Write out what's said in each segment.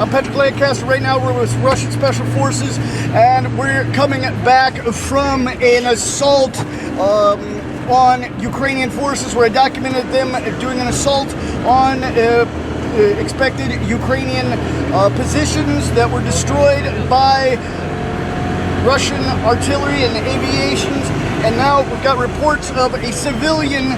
I'm Patrick Lancaster. Right now we're with Russian Special Forces and we're coming back from an assault on Ukrainian forces where I documented them doing an assault on expected Ukrainian positions that were destroyed by Russian artillery and aviations. And now we've got reports of a civilian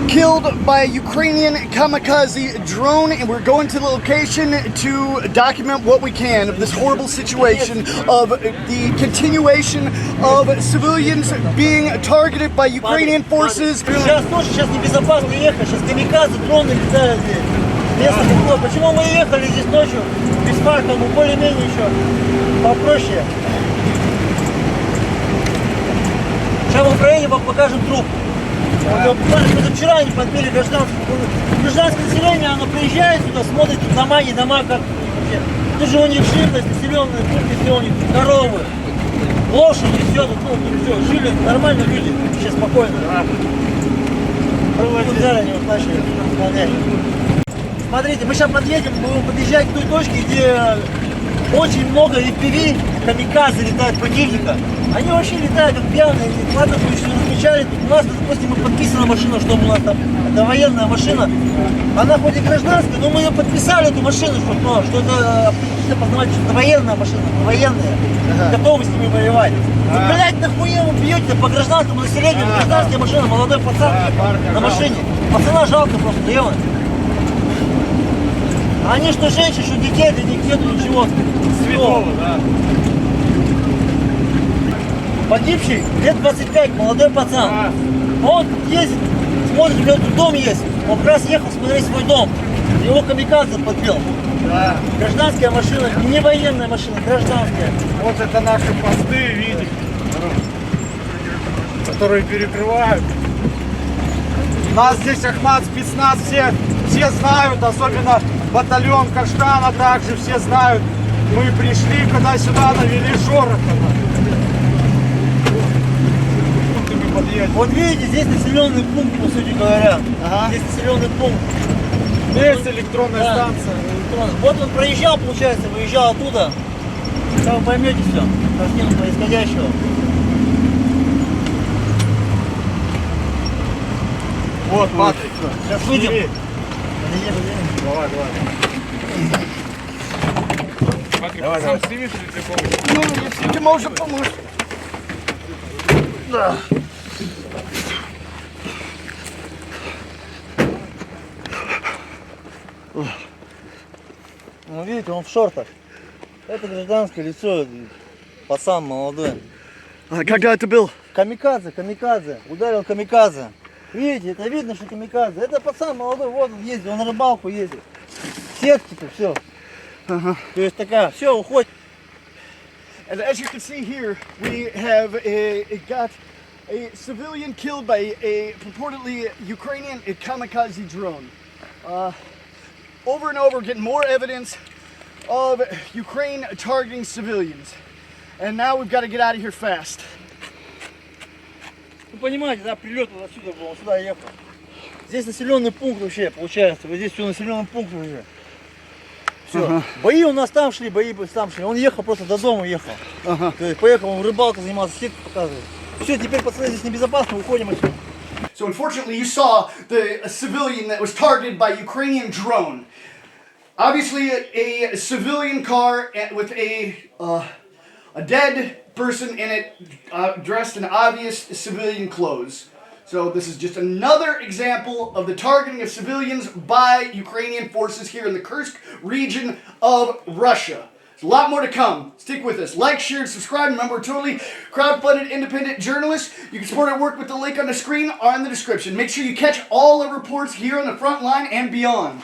killed by a Ukrainian kamikaze drone, and we're going to the location to document what we can of this horrible situation of the continuation of civilians being targeted by Ukrainian forces. Сейчас тоже небезопасно ехать, сейчас камикадзе, дроны летают здесь. Место такое. Почему мы ехали здесь ночью без фарта, ну более-менее еще попроще. Сейчас в Украине вам покажем труп. Вот, вчера они подбили гражданское население, оно приезжает сюда, смотрит дома, не дома, как вообще. Тут же у них живность, населенные пункты, все у них коровы, лошади, все, тут, все, жили нормально люди, вообще спокойно. Тут взяли, они вот начали выполнять. Смотрите, мы сейчас подъедем, будем подъезжать к той точке, где очень много FPV, камикадзе летают противника. Они вообще летают как пьяные. Ладно, вы еще размечали. У нас, допустим, подписана машина, что у нас там, это военная машина. Она хоть и гражданская, но мы ее подписали, эту машину, что это познавать, что это военная машина, военные. Готовы с ними воевать. Вы, блядь, нахуя вы бьете по гражданскому населению? Гражданская машина, молодой пацан на машине. Пацана жалко просто, дело. Они что женщины, что детей, для них нету ничего. Святого, да. Погибший лет 25, молодой пацан. Он ездит, смотрит, у него тут дом есть. Он как раз ехал смотреть свой дом. Его камикадзе подбил. Да. Гражданская машина, не военная машина, гражданская. Вот это наши посты, видите, которые перекрывают. Нас здесь Ахмат, спецназ, все знают, особенно батальон Каштана также все знают. Мы пришли, когда сюда навели шороха. Вот видите, здесь населенный пункт, по сути говоря. Здесь населенный пункт. Есть электронная станция. Вот он проезжал, получается, выезжал оттуда. Там вы поймете все, картину происходящего. Вот, Патрик. Сейчас выйдем. Давай. Патрик, давай, сам снимешь или тебе помочь? Ну, если ты можешь помочь. Да. Ну видите, он в шортах. Это гражданское лицо, пацан молодой. Когда это был? Камикадзе. Ударил камикадзе. Видите, это видно, что камикадзе. Это пацан молодой, вот он ездит, он на рыбалку ездит. Сетки-то, все. То есть такая, все, уходит. And as you can see here, we have got a civilian killed by a purportedly Ukrainian kamikaze drone. Over and over, getting more evidence of Ukraine targeting civilians. And now we've got to get out of here fast. Вы понимаете, да, прилет вот отсюда был, он сюда ехал. Здесь населенный пункт вообще, получается. Вот здесь все населенный пункт уже. Все. Бои у нас там шли, бои там шли. Он ехал, просто до дома ехал. То есть поехал, он рыбалкой занимался, сетку показывает. Все, теперь пацаны здесь небезопасно, уходим отсюда. So unfortunately you saw a civilian that was targeted by a Ukrainian drone. Obviously a civilian car with a dead person in it dressed in obvious civilian clothes. So this is just another example of the targeting of civilians by Ukrainian forces here in the Kursk region of Russia. There's a lot more to come. Stick with us. Like, share, and subscribe. Remember, we're totally crowd-funded independent journalists. You can support our work with the link on the screen or in the description. Make sure you catch all the reports here on the front line and beyond.